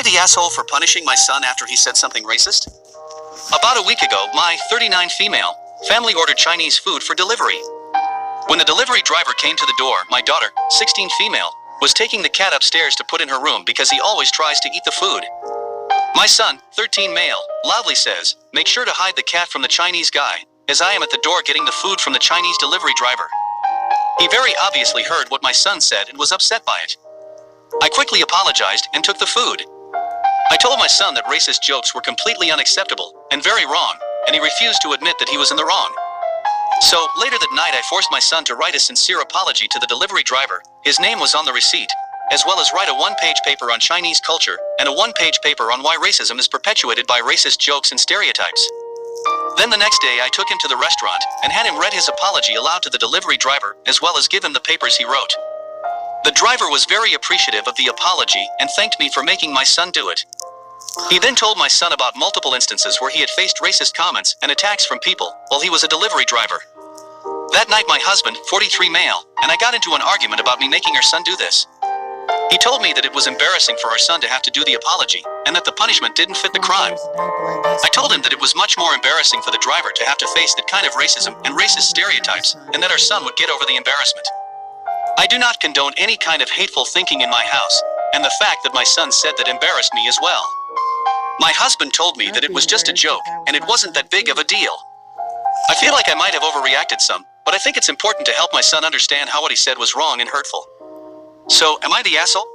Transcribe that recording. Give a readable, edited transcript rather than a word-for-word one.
I the asshole for punishing my son after he said something racist? About a week ago, my 39 female family ordered Chinese food for delivery. When the delivery driver came to the door, my daughter, 16 female, was taking the cat upstairs to put in her room because he always tries to eat the food. My son, 13 male, loudly says, "Make sure to hide the cat from the Chinese guy, as I am at the door getting the food from the Chinese delivery driver." He very obviously heard what my son said and was upset by it. I quickly apologized and took the food. I told my son that racist jokes were completely unacceptable and very wrong, and he refused to admit that he was in the wrong. So, later that night I forced my son to write a sincere apology to the delivery driver. His name was on the receipt, as well as write a one-page paper on Chinese culture and a one-page paper on why racism is perpetuated by racist jokes and stereotypes. Then the next day I took him to the restaurant and had him read his apology aloud to the delivery driver, as well as give him the papers he wrote. The driver was very appreciative of the apology and thanked me for making my son do it. He then told my son about multiple instances where he had faced racist comments and attacks from people while he was a delivery driver. That night my husband, 43 male, and I got into an argument about me making our son do this. He told me that it was embarrassing for our son to have to do the apology, and that the punishment didn't fit the crime. I told him that it was much more embarrassing for the driver to have to face that kind of racism and racist stereotypes, and that our son would get over the embarrassment. I do not condone any kind of hateful thinking in my house, and the fact that my son said that embarrassed me as well. My husband told me that it was just a joke, and it wasn't that big of a deal. I feel like I might have overreacted some, but I think it's important to help my son understand how what he said was wrong and hurtful. So, am I the asshole?